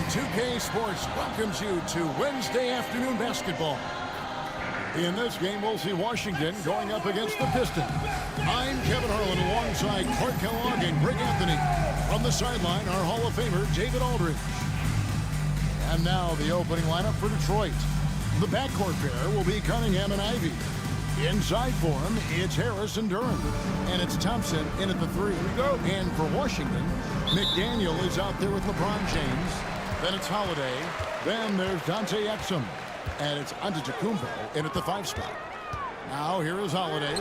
2K Sports welcomes you to Wednesday afternoon basketball. In this game, we'll see Washington going up against the Pistons. I'm Kevin Harlan alongside Clark Kellogg and Greg Anthony. From the sideline, our Hall of Famer, David Aldridge. And now the opening lineup for Detroit. The backcourt pair will be Cunningham and Ivey. Inside for him, it's Harris and Durham. And it's Thompson in at the three. Here we go. And for Washington, McDaniel is out there with LeBron James. Then it's Holiday. Then there's Dante Exum. And it's Antetokounmpo in at the 5 spot. Now here is Holiday.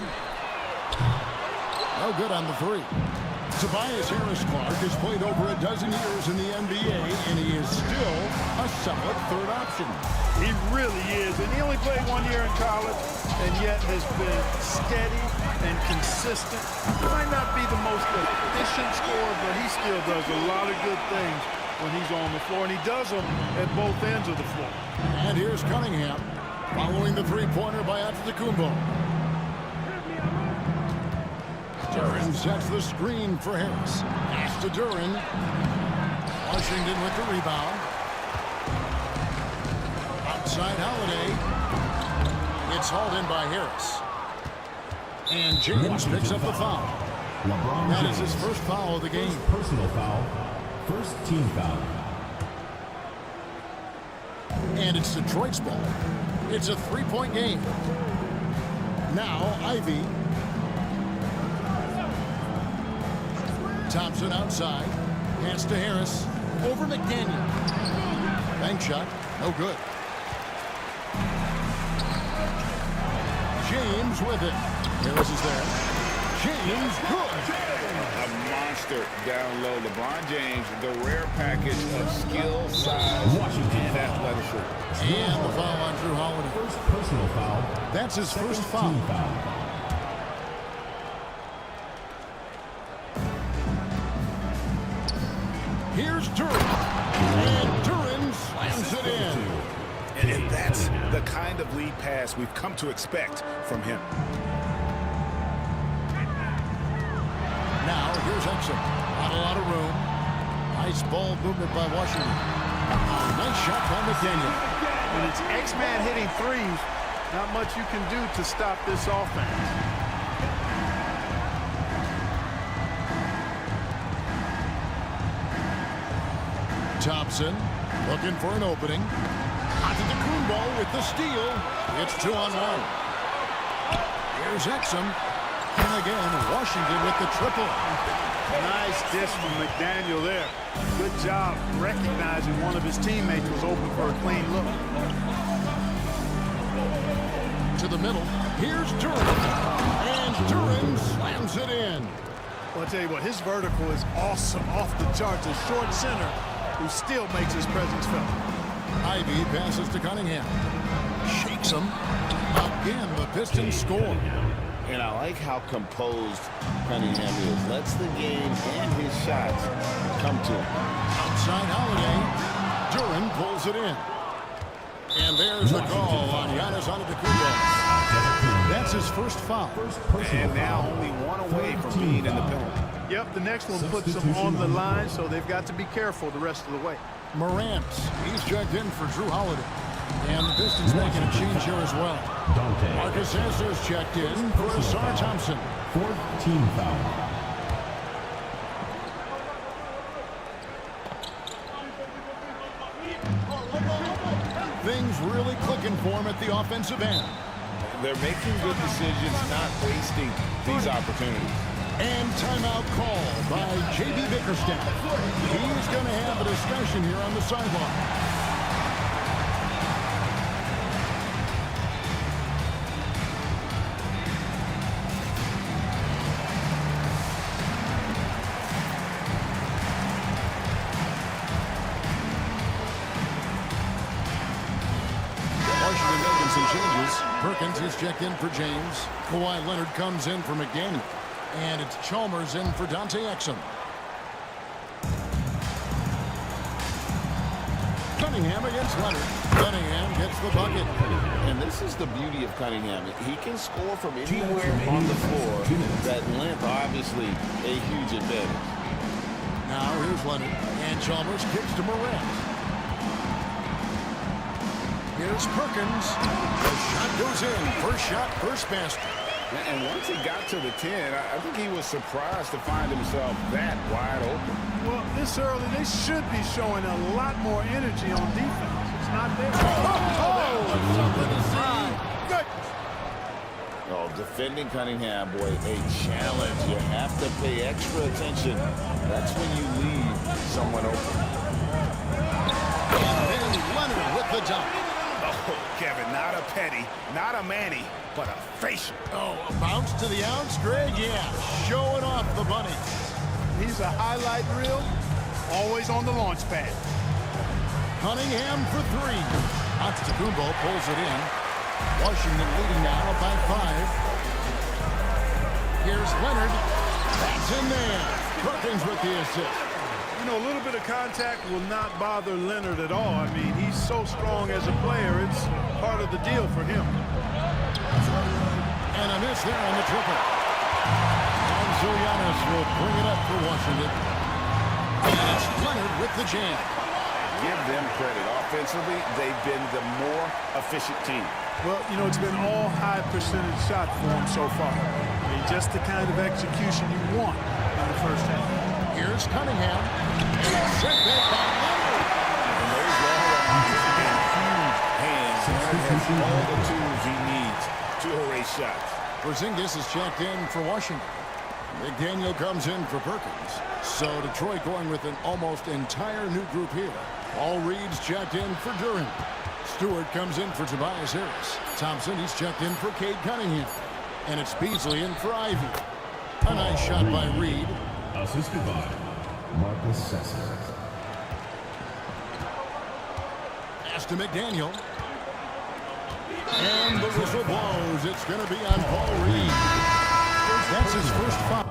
No good on the three. Tobias Harris-Clark has played over a dozen years in the NBA, and he is still a solid third option. He really is, and he only played 1 year in college, and yet has been steady and consistent. He might not be the most efficient scorer, but he still does a lot of good things when he's on the floor, and he does them at both ends of the floor. And here's Cunningham, following the three-pointer by Antetokounmpo. Duren sets the screen for Harris. Pass to Duren. Washington with the rebound. Outside Holiday. It's hauled in by Harris. And James picks up the foul. That is his first foul of the game. Personal foul. First team foul. And it's Detroit's ball. It's a three-point game. Now Ivey. Thompson outside. Pass to Harris. Over McDaniel. Bank shot. No good. James with it. Harris is there. James good. A monster down low. LeBron James, the rare package of skill, size, and athleticism. And the foul on Drew Holiday. First personal foul. That's his first foul. Team foul. Here's Duren. And Duren slams it in. And that's the kind of lead pass we've come to expect from him. Now, here's Exum. Not a lot of room. Nice ball movement by Washington. Nice shot by McDaniel. When it's X-Man hitting threes, not much you can do to stop this offense. Thompson looking for an opening. Antetokounmpo with the steal. It's 2-on-1. Here's Exum. And again, Washington with the triple. Nice dish from McDaniel there. Good job recognizing one of his teammates was open for a clean look. To the middle. Here's Duren. And Duren slams it in. Well, I'll tell you what, his vertical is awesome, off the charts. A short center who still makes his presence felt. Ivey passes to Cunningham. Shakes him. Again, the Pistons score. And I like how composed Cunningham is. Lets the game and his shots come to him. Outside Holiday. Duren pulls it in. And there's the call on Giannis Antetokounmpo. That's his first foul. And now only one away from being in the penalty. Yep, the next one puts them on the line, so they've got to be careful the rest of the way. Morant, he's checked in for Drew Holiday. And the Pistons making a change here as well. Marcus Sasser's checked in for Asar Thompson. Fourth team foul. Things really clicking for him at the offensive end. They're making good decisions, not wasting these opportunities. And timeout call by J.B. Bickerstaff. He's going to have a discussion here on the sideline. Washington making some changes. Perkins is checked in for James. Kawhi Leonard comes in for McDaniel. And it's Chalmers in for Dante Exum. Cunningham against Leonard. Cunningham gets the bucket. And this is the beauty of Cunningham. He can score from anywhere on the floor. That length, obviously, a huge advantage. Now here's Leonard. And Chalmers kicks to Morant. Here's Perkins. The shot goes in. First shot, first basket. And once he got to the 10, I think he was surprised to find himself that wide open. Well, this early, they should be showing a lot more energy on defense. It's not there. Something to see. Good. Oh, defending Cunningham, boy, a challenge. You have to pay extra attention. That's when you leave someone open. And then Leonard with the dunk. Oh, Kevin, not a petty, not a Manny, but a facial. Oh, a bounce to the ounce, Greg? Yeah, showing off the bunny. He's a highlight reel, always on the launch pad. Cunningham for three. Antetokounmpo pulls it in. Washington leading now by 5. Here's Leonard. That's in there. Perkins with the assist. You know, a little bit of contact will not bother Leonard at all. I mean, he's so strong as a player. It's part of the deal for him. And a miss there on the triple. And so Giannis will bring it up for Washington. And it's Leonard with the jam. Give them credit. Offensively, they've been the more efficient team. Well, you know, it's been all high percentage shot for him so far. I mean, just the kind of execution you want in the first half. Here's Cunningham. And it's sent back by Leonard. And those long runs and huge hands. Leonard has all the tools he needs to erase shots. Porzingis is checked in for Washington. McDaniel comes in for Perkins. So Detroit going with an almost entire new group here. All Reed's checked in for Durant. Stewart comes in for Tobias Harris. Thompson, he's checked in for Cade Cunningham. And it's Beasley in for Ivy. A nice shot by Reed. Assisted by Marcus Sessions. Pass to McDaniel. And the whistle blows. It's going to be on Paul Reed. That's his first foul.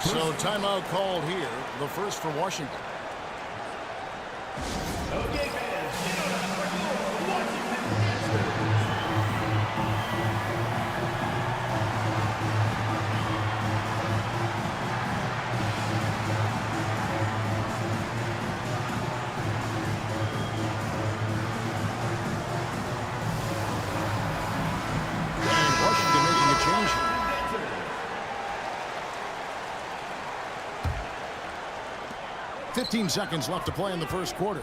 So timeout called here, the first for Washington. Okay, And Washington making a change here. 15 seconds left to play in the first quarter.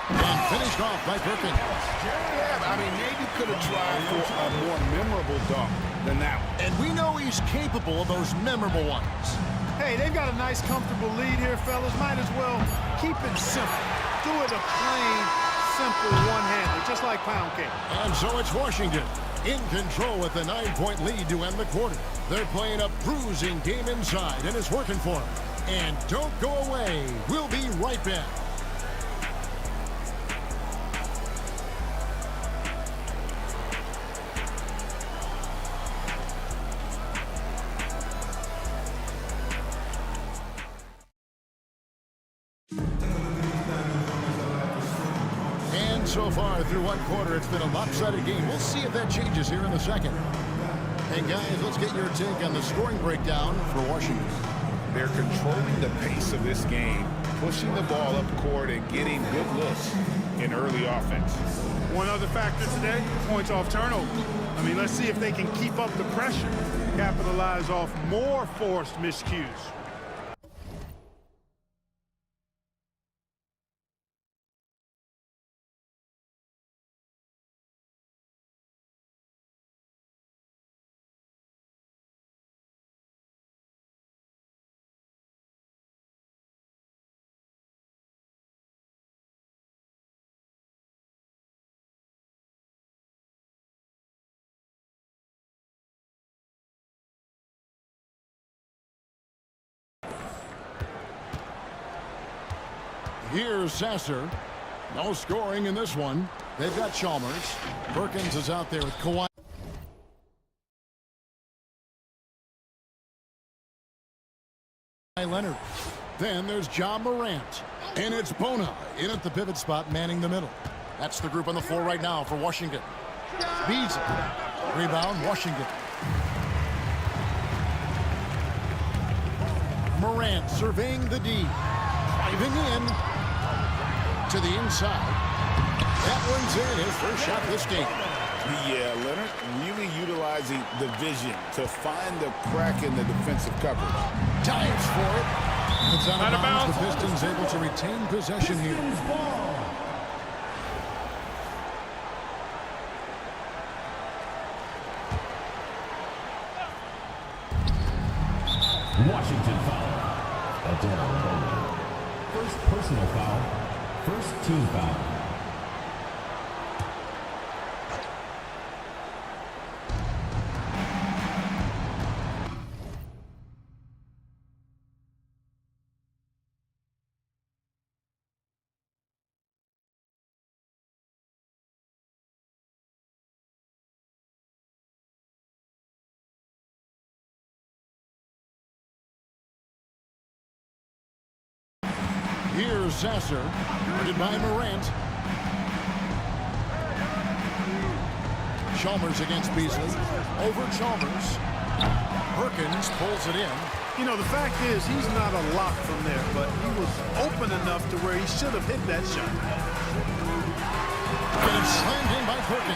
And finished off by Perkins. Yeah, I mean, maybe could have tried for a more memorable dunk than that one. And we know he's capable of those memorable ones. Hey, they've got a nice, comfortable lead here, fellas. Might as well keep it simple. Do it a plain, simple one-hander, just like pound cake. And so it's Washington in control with a 9-point lead to end the quarter. They're playing a bruising game inside, and it's working for them. And don't go away. We'll be right back. And so far through one quarter, it's been a lopsided game. We'll see if that changes here in the second. Hey, guys, let's get your take on the scoring breakdown for Washington. They're controlling the pace of this game pushing the ball up court and getting good looks in early offense. One other factor today, points off turnover. I mean, let's see if they can keep up the pressure, capitalize off more forced miscues. Here's Sasser. No scoring in this one. They've got Chalmers. Perkins is out there with Kawhi Leonard. Then there's John Morant. And it's Bona in at the pivot spot, manning the middle. That's the group on the floor right now for Washington. Beasley. Rebound, Washington. Morant surveying the D. Driving in to the inside. That one's in, his first shot this game. Yeah, Leonard really utilizing the vision to find the crack in the defensive coverage. Dives for it. It's out of bounds. The Pistons able to retain possession here. Washington foul. First personal foul. First team foul. Here's Sasser, guarded by Morant. Chalmers against Beasley. Over Chalmers. Perkins pulls it in. You know, the fact is he's not a lock from there, but he was open enough to where he should have hit that shot. And it's slammed in by Perkins.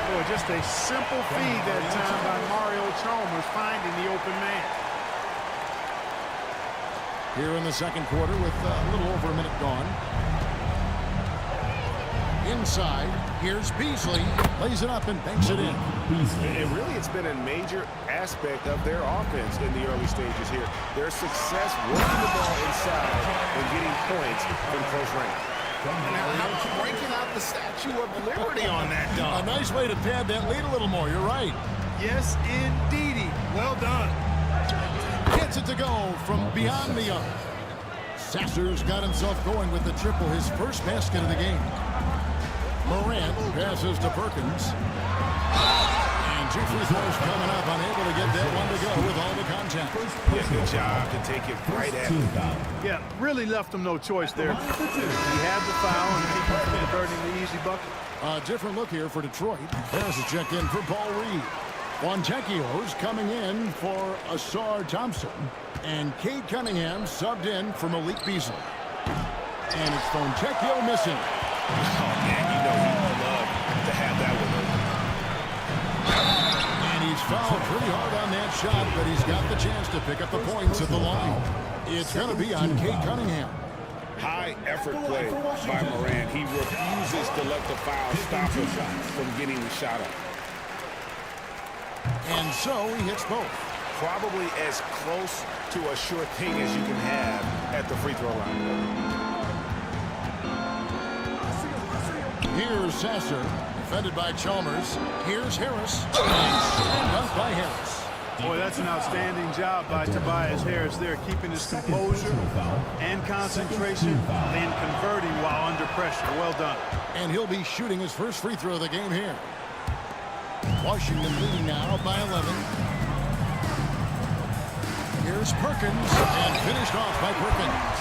Boy, just a simple feed that time by Mario Chalmers finding the open man. Here in the second quarter with a little over a minute gone. Inside, here's Beasley. Lays it up and banks it in. And really, it's been a major aspect of their offense in the early stages here. Their success working the ball inside and getting points from close range. Now, breaking out the Statue of Liberty on that dunk. A nice way to pad that lead a little more. You're right. Yes, indeedy. Well done. Gets it to go from beyond the arc. Sasser's got himself going with the triple, his first basket of the game. Morant passes to Perkins. And two free throws coming up, unable to get that one to go with all the contact. Yeah, good job to take it right at him. Yeah, really left him no choice there. He had the foul and keep him from converting the easy bucket. A different look here for Detroit. There's a check in for Paul Reed. Fontecchio's coming in for Asar Thompson. And Cade Cunningham subbed in for Malik Beasley. And it's Fontecchio missing. Oh, man, you know he would love to have that one. And he's fouled pretty hard on that shot, but he's got the chance to pick up the points at the line. It's going to be on Cade Cunningham. High effort play by Morant. He refuses to let the foul stop him from getting the shot up. And so he hits both. Probably as close to a sure thing as you can have at the free throw line. Here's Sasser, defended by Chalmers. Here's Harris. And dunked by Harris. Boy, that's an outstanding job by Tobias Harris there, keeping his composure and concentration, then converting while under pressure. Well done. And he'll be shooting his first free throw of the game here. Washington leading now by 11. Here's Perkins, and finished off by Perkins.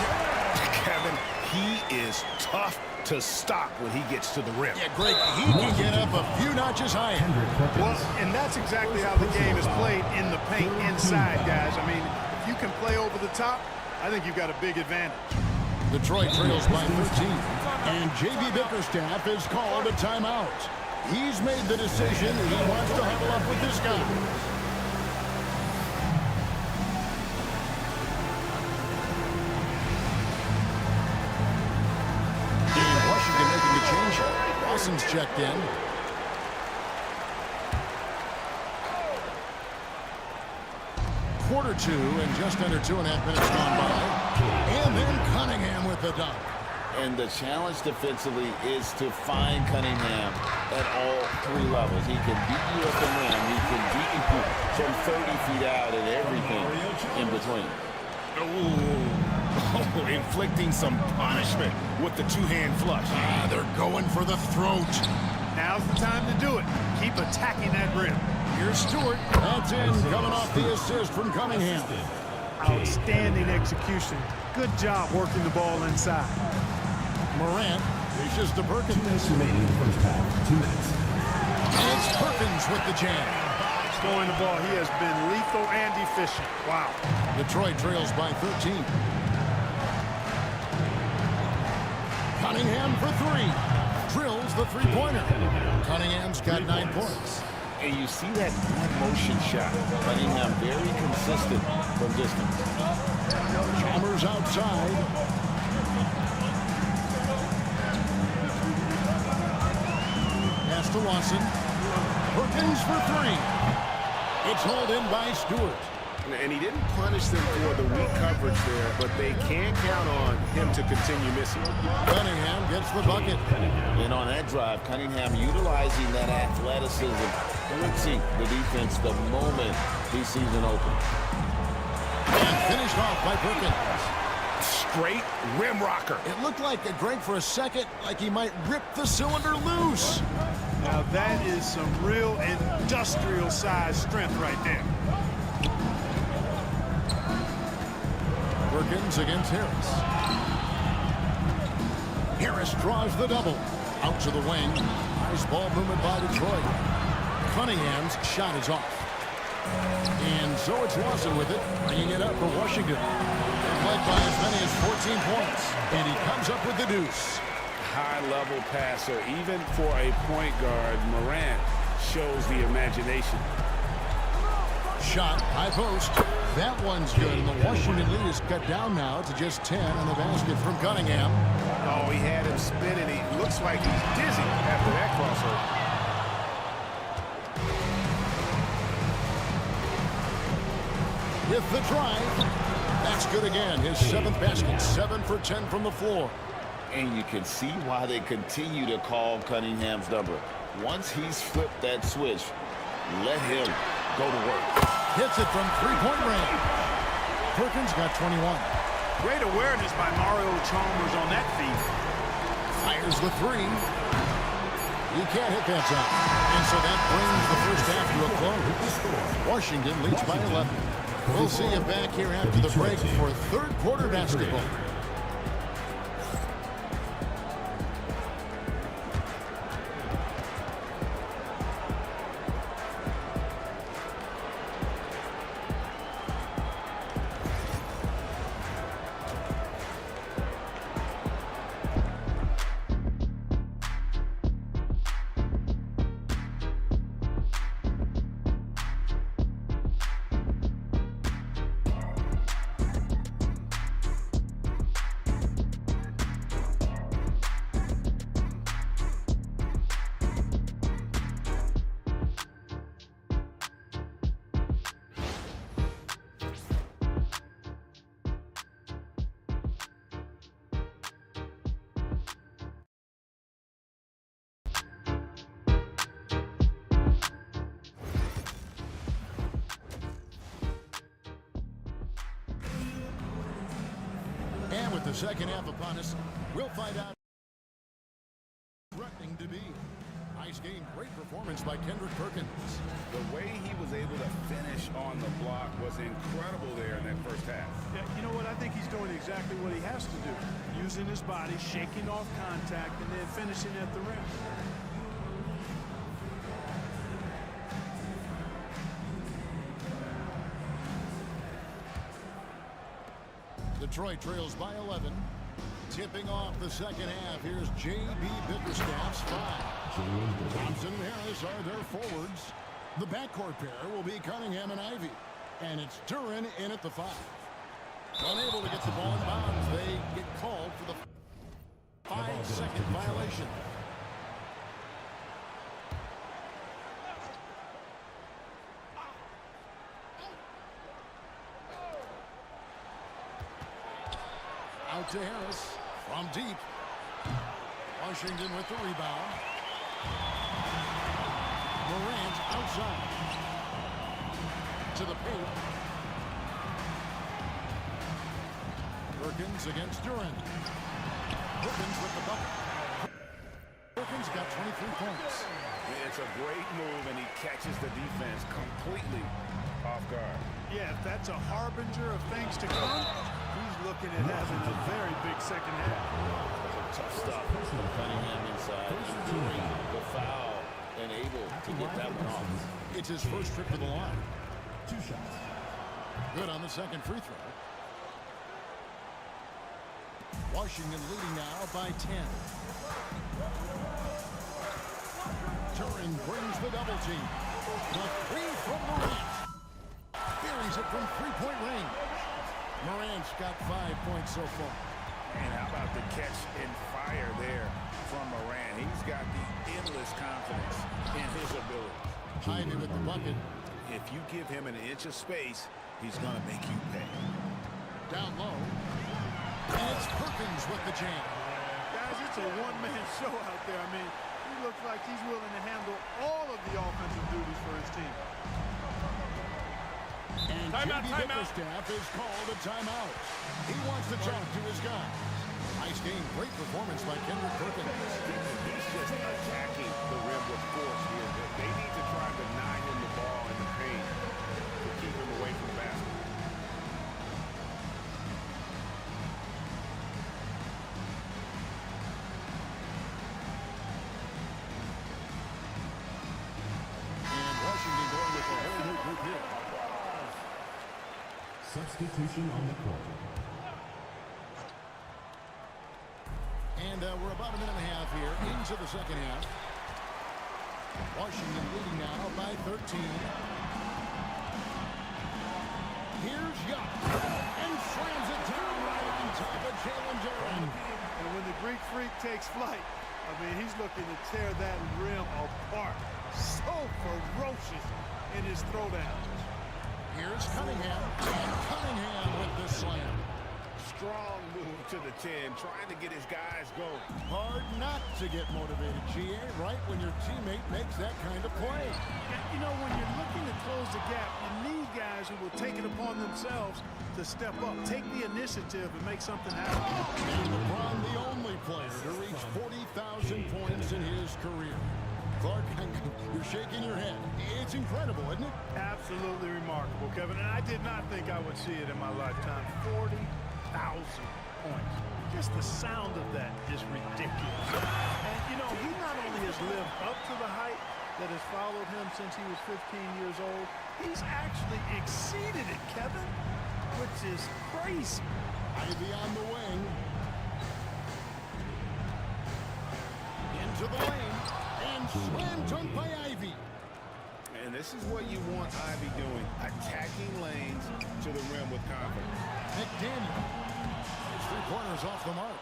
Kevin, he is tough to stop when he gets to the rim. Yeah, Greg, he can get up a few notches higher. Well, and that's exactly how the game is played in the paint inside, guys. I mean, if you can play over the top, I think you've got a big advantage. Detroit trails by 13. And J.B. Bickerstaff is called a timeout. He's made the decision he wants to huddle up with this guy. And Washington making the change. Lawson's checked in. Quarter two and just under 2.5 minutes gone by. And then Cunningham with the dunk. And the challenge defensively is to find Cunningham at all three levels. He can beat you at the rim. He can beat you from 30 feet out and everything in between. Oh, inflicting some punishment with the two-hand flush. They're going for the throat. Now's the time to do it. Keep attacking that rim. Here's Stewart. That's in, coming off the assist from Cunningham. Outstanding execution. Good job working the ball inside. Morant dishes to Perkins. 2 minutes remaining in the first half. 2 minutes. And it's Perkins with the jam. Scoring the ball, he has been lethal and efficient. Wow. Detroit trails by 13. Cunningham for three. Drills the three-pointer. Cunningham's got 9 points. And you see that one-motion shot. Cunningham very consistent from distance. Chalmers outside. Pass to Watson. Perkins for three. It's hauled in by Stewart. And he didn't punish them for the weak coverage there, but they can count on him to continue missing. Cunningham gets the bucket. And on that drive, Cunningham utilizing that athleticism, blitzing the defense the moment he sees an open. And finished off by Perkins. Straight rim rocker. It looked like Greg for a second, like he might rip the cylinder loose. Now that is some real industrial size strength right there. Perkins against Harris. Harris draws the double. Out to the wing. Nice ball movement by Detroit. Cunningham's shot is off. And so it's Lawson with it, bringing it up for Washington. They've led by as many as 14 points. And he comes up with the deuce. High-level passer. Even for a point guard, Morant shows the imagination. Shot, high post. That one's good, and the Washington lead is cut down now to just 10 on the basket from Cunningham. Oh, he had him spinning. He looks like he's dizzy after that crossover. With the drive. That's good again. His 7th basket, 7 for 10 from the floor. And you can see why they continue to call Cunningham's number. Once he's flipped that switch, let him go to work. Hits it from three-point range. Perkins got 21. Great awareness by Mario Chalmers on that feed. Fires the three. He can't hit that shot. And so that brings the first half to a close. Washington leads by 11. We'll see you back here after the break for third quarter basketball. And with the second half upon us, we'll find out threatening to be. Nice game, great performance by Kendrick Perkins. The way he was able to finish on the block was incredible there in that first half. Yeah, you know what? I think he's doing exactly what he has to do. Using his body, shaking off contact, and then finishing at the rim. Detroit trails by 11. Tipping off the second half. Here's J.B. Bickerstaff's 5. Thompson and Harris are their forwards. The backcourt pair will be Cunningham and Ivy. And it's Duren in at the 5. Unable to get the ball in bounds. They get called for the 5-second violation. Out to Harris from deep. Washington with the rebound. Morant outside. To the paint. Perkins against Duren. Perkins with the bucket. Perkins got 23 points. It's a great move, and he catches the defense completely off guard. Yeah, if that's a harbinger of things to come, he's looking at having a very big second half. Tough stuff from Cunningham inside. Enduring the foul and able to get that one off. It's his first trip to the line. 2 shots. Good on the second free throw. Washington leading now by 10. Duren brings the double team. The 3 from Morant. Buries it from 3-point range. Morant's got 5 points so far. And how about the catch and fire there from Morant? He's got the endless confidence in his ability. Ivy with the bucket. If you give him an inch of space, he's going to make you pay. Down low. And it's Perkins with the jam. Guys, it's a one-man show out there. I mean, he looks like he's willing to handle all of the offensive duties for his team. And J.B. Bickerstaff is called a timeout. He wants to talk to his guys. Nice game. Great performance by Kendrick Perkins. He's just attacking the rim with force here. They need to try to deny him the ball in the paint to keep him away from the basket. And Washington going with a whole new group here. Substitution on the court. And we're about a minute and a half here into the second half. Washington leading now by 13. Here's Giannis. And slams it down right on top of Jalen Duren. And when the Greek Freak takes flight, I mean, he's looking to tear that rim apart. So ferocious in his throwdown. Here's Cunningham. And Cunningham with the slam. Strong move to the 10, trying to get his guys going. Hard not to get motivated, GA, right when your teammate makes that kind of play. You know, when you're looking to close the gap, you need guys who will take it upon themselves to step up, take the initiative, and make something happen. And LeBron, the only player to reach 40,000 points in his career. Clark, you're shaking your head. It's incredible, isn't it? Absolutely remarkable, Kevin. And I did not think I would see it in my lifetime. 40,000 points. Just the sound of that is ridiculous. And, you know, he not only has lived up to the height that has followed him since he was 15 years old, he's actually exceeded it, Kevin, which is crazy. Ivy on the wing. Into the lane. And slam dunk by Ivy. And this is what you want Ivy doing, attacking lanes to the rim with confidence. McDaniel. His 3 pointers off the mark.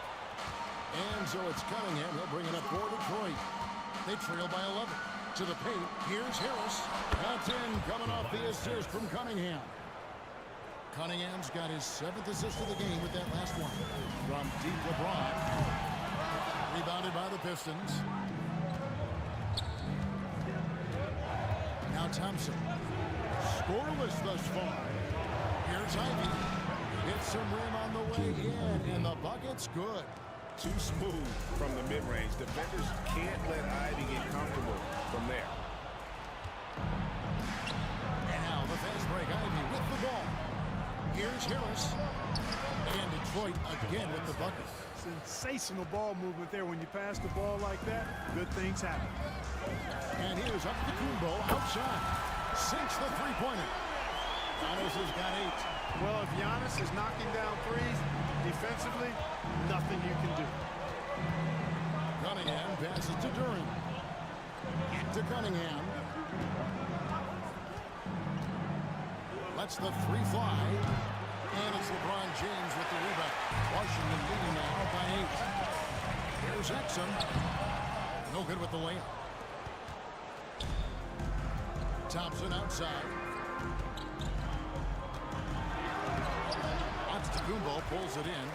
And so it's Cunningham. He'll bring it up for Detroit. They trail by 11. To the paint. Here's Harris. That's in. Coming off the assist from Cunningham. Cunningham's got his 7th assist of the game with that last one. From deep LeBron. Rebounded by the Pistons. Now Thompson. Scoreless thus far. Here's Ivy. Hits some rim on the way in, and the bucket's good. Too smooth from the mid-range. Defenders can't let Ivy get comfortable from there. And now the fast break. Ivy with the ball. Here's Harris. And Detroit again with the bucket. Sensational ball movement there. When you pass the ball like that, good things happen. And here's up the Kumbo outside. Sinks the three-pointer. Giannis has got 8. Well, if Giannis is knocking down threes, defensively, nothing you can do. And passes to Duran. To Cunningham. Lets the three fly. And it's LeBron James with the rebound. Washington leading now by 8. Here's Exum. No good with the layup. Thompson outside. Antetokounmpo pulls it in.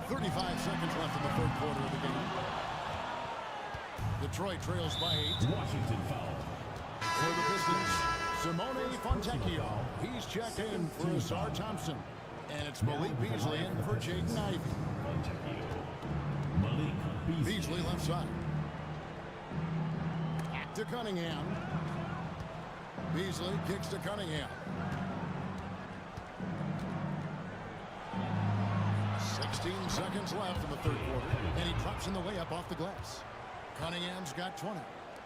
35 seconds left in the third quarter of the game. Detroit trails by 8. Washington foul. For the Pistons, Simone Fontecchio. He's checked in for Asar Thompson. And it's Malik Beasley in for Jaden Ivey. Malik Beasley left side. To Cunningham. Beasley kicks to Cunningham. 16 seconds left in the third quarter. And he drops in the layup off the glass. Cunningham's got 20.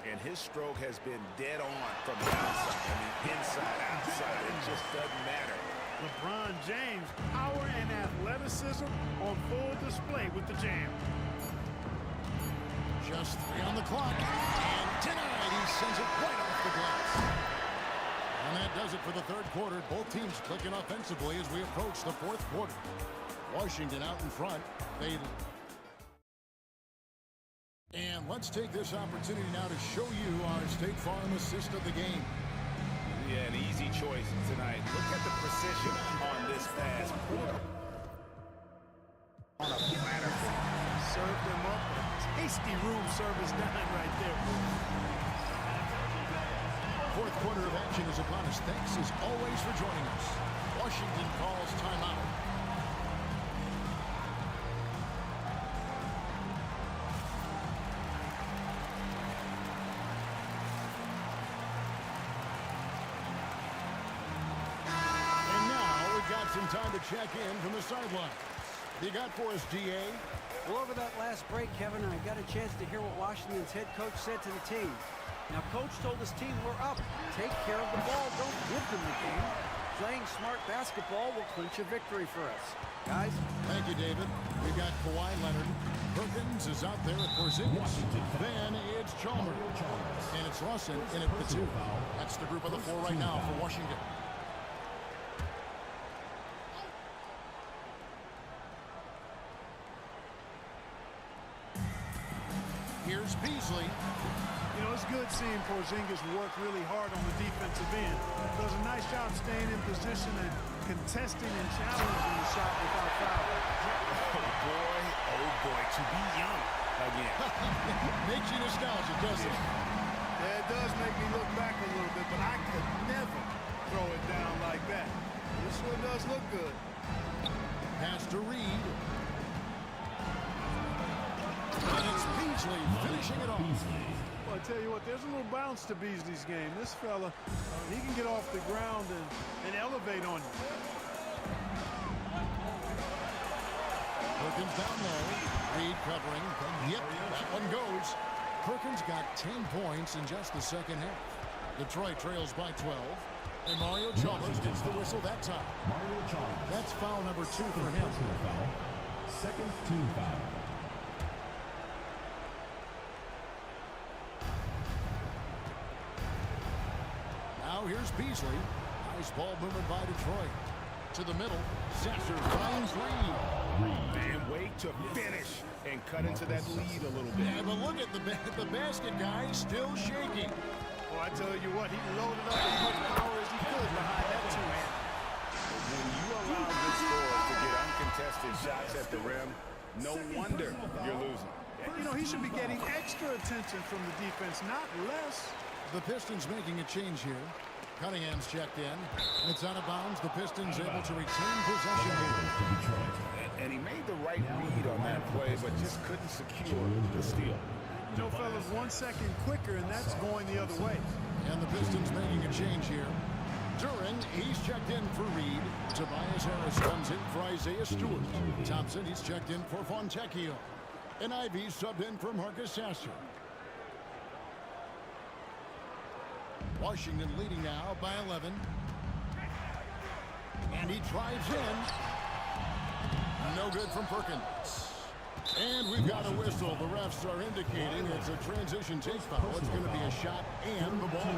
And his stroke has been dead on from the outside. I mean, inside, outside. It just doesn't matter. LeBron James, power and athleticism on full display with the jam. Just 3 on the clock. And denied. He sends it right off the glass. And that does it for the third quarter. Both teams clicking offensively as we approach the fourth quarter. Washington out in front. And let's take this opportunity now to show you our State Farm assist of the game. Yeah, an easy choice tonight. Look at the precision on this pass. On a platter. Served him up a tasty room service dime right there. Fourth quarter of action is upon us. Thanks as always for joining us. Washington calls timeout. Got some time to check in from the sidelines. You got for us, DA? Well, over that last break, Kevin, I got a chance to hear what Washington's head coach said to the team. Now, coach told his team, we're up. Take care of the ball. Don't give them the game. Playing smart basketball will clinch a victory for us. Guys? Thank you, David. We've got Kawhi Leonard. Perkins is out there at Porzingis. Then it's Chalmers. And it's Lawson in at the 2. That's the group of the 4 right now for Washington. Here's Beasley. You know, it's good seeing Porzingis work really hard on the defensive end. Does a nice job staying in position and contesting and challenging the shot without foul. Oh boy, to be young again. Makes you nostalgic, doesn't it? Yeah, it does make me look back a little bit, but I could never throw it down like that. This one does look good. Pass to Reed. And it's Beasley finishing it off. Well, I tell you what, there's a little bounce to Beasley's game. This fella, he can get off the ground and elevate on you. Perkins down low. Reed covering. Yep, that one goes. Perkins got 10 points in just the second half. Detroit trails by 12. And Mario Chalmers gets the whistle that time. Mario Chalmers. That's foul number 2 for him. Second team foul. Now here's Beasley. Nice ball movement by Detroit. To the middle. Sasser finds Reed. Man, wait to finish and cut into that lead a little bit. Yeah, but look at the basket guy still shaking. Well, I tell you what, he loaded up as much power as he could behind that two-hand. When you allow good scorers to get uncontested shots at the rim, no wonder you're losing. You know, he should be getting extra attention from the defense, not less. The Pistons making a change here. Cunningham's checked in. It's out of bounds. The Pistons able to retain possession here. And he made the right read on that play, but just couldn't secure the steal. You know, fellas, 1 second quicker, and that's going the other way. And the Pistons making a change here. Duran, he's checked in for Reed. Tobias Harris comes in for Isaiah Stewart. Thompson, he's checked in for Fontecchio. And Ivey subbed in for Marcus Sasser. Washington leading now by 11. And he drives in. No good from Perkins. And we've got a whistle. The refs are indicating it's a transition take foul. It's going to be a shot and the ball.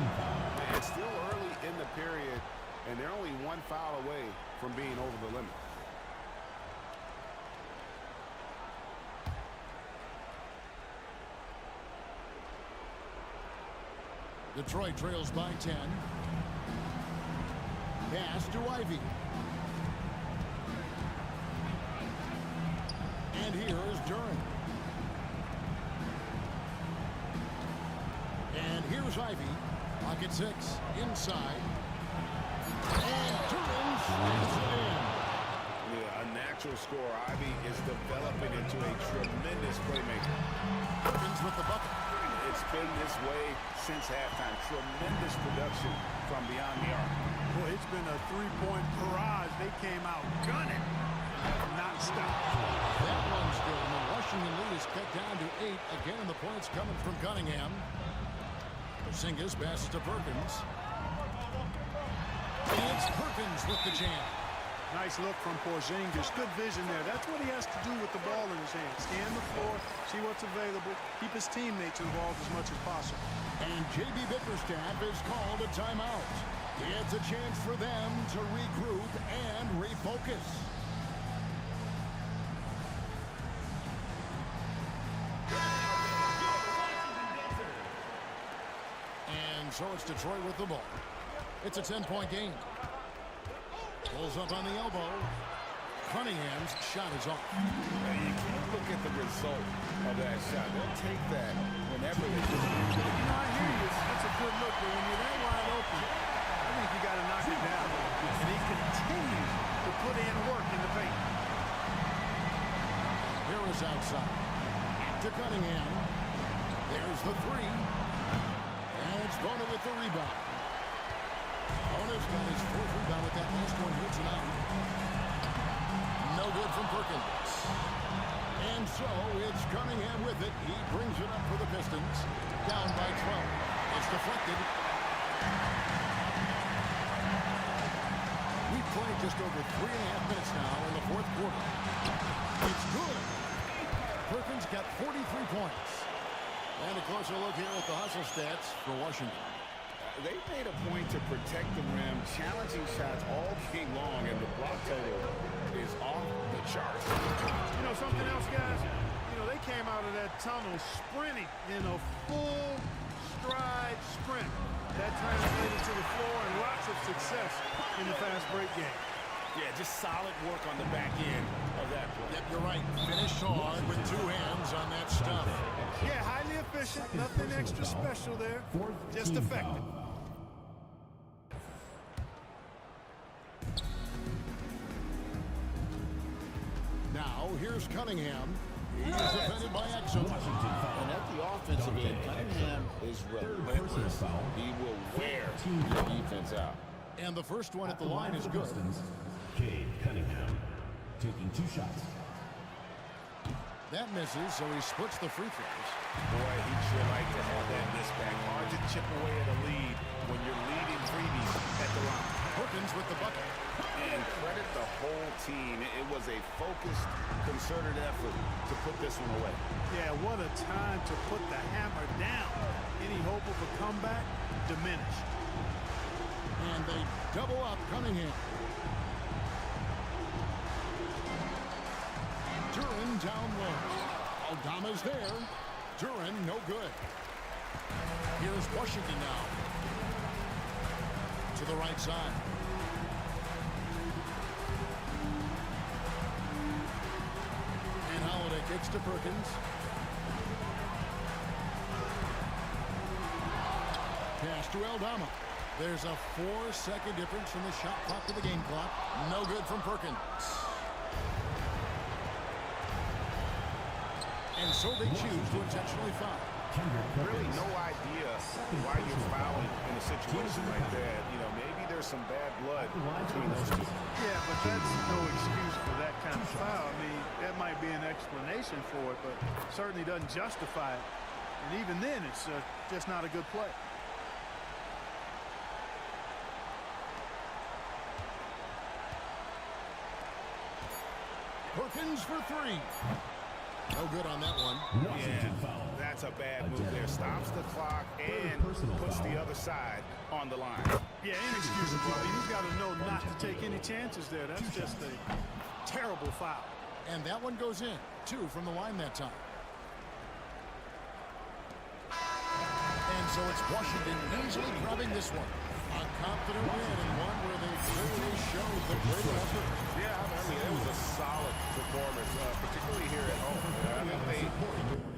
It's still early in the period, and they're only one foul away from being over the limit. Detroit trails by 10. Pass to Ivy. And here is Duran. And here's Ivy. Pocket 6. Inside. And Duran slams it in. Yeah, a natural scorer. Ivy is developing into a tremendous playmaker. Perkins with the bucket. It's been this way since halftime. Tremendous production from beyond the arc. Boy, it's been a three-point barrage. They came out gunning. Not stopped. That one's good. And the Washington lead is cut down to 8. Again, the points coming from Cunningham. Porzingis passes to Perkins. And it's Perkins with the jam. Nice look from Porzingis. Good vision there. That's what he has to do with the ball in his hand. Scan the floor, see what's available, keep his teammates involved as much as possible. And J.B. Bickerstaff is called a timeout. It's a chance for them to regroup and refocus. And so it's Detroit with the ball. It's a 10-point game. Pulls up on the elbow. Cunningham's shot is off. Now, you can't look at the result of that shot. They'll take that whenever they do. I hear you. That's a good look, but when you're that wide open, I think you got to knock it down. And he continues to put in work in the paint. Here is outside. To Cunningham. There's the three. And it's Bona with the rebound. Bona's got his 4th rebound with that last one here tonight. No good from Perkins. And so it's Cunningham with it. He brings it up for the Pistons. Down by 12. It's deflected. We've played just over 3.5 minutes now in the 4th quarter. It's good. Perkins got 43 points. And a closer look here at the hustle stats for Washington. They made a point to protect the rim, challenging shots all game long, and the block total is off the charts. You know something else, guys? You know, they came out of that tunnel sprinting in a full stride sprint. That translated to the floor and lots of success in the fast break game. Yeah, just solid work on the back end of that play. Yep, you're right. Finished hard with 2 hands on that stuff. Yeah, highly efficient. Nothing extra special there. Just effective. Now, here's Cunningham. He's defended by Exum. And at the offensive end, Cunningham is relentless. He will wear the defense out. And the first one at the line is good. Cade Cunningham taking 2 shots. That misses, so he splits the free throws. Boy, he'd sure like to have that miss back. Hard to chip away at a lead when you're leading freebies at the line. Perkins with the bucket. And credit the whole team. It was a focused, concerted effort to put this one away. Yeah, what a time to put the hammer down. Any hope of a comeback diminished. And they double up Cunningham. Duran down low. Aldama's there. Duran no good. Here's Washington now. To the right side. And Holiday kicks to Perkins. Pass to Aldama. There's a 4-second difference from the shot clock to the game clock. No good from Perkins. And so they choose to intentionally foul. Really no idea why you're fouling in a situation like that. You know, maybe there's some bad blood between those two. Yeah, but that's no excuse for that kind of foul. I mean, that might be an explanation for it, but certainly doesn't justify it. And even then, it's just not a good play. Perkins for three. No good on that one. Washington foul. That's a bad move there. Stops the clock and puts the other side on the line. Yeah, inexcusable. He's got to know not to take any chances there. That's just a terrible foul. And that one goes in. 2 from the line that time. And so it's Washington easily grabbing this one. A confident win and one where they clearly showed the greater effort. Yeah, I mean, it was a solid performance, particularly here at home. I think they...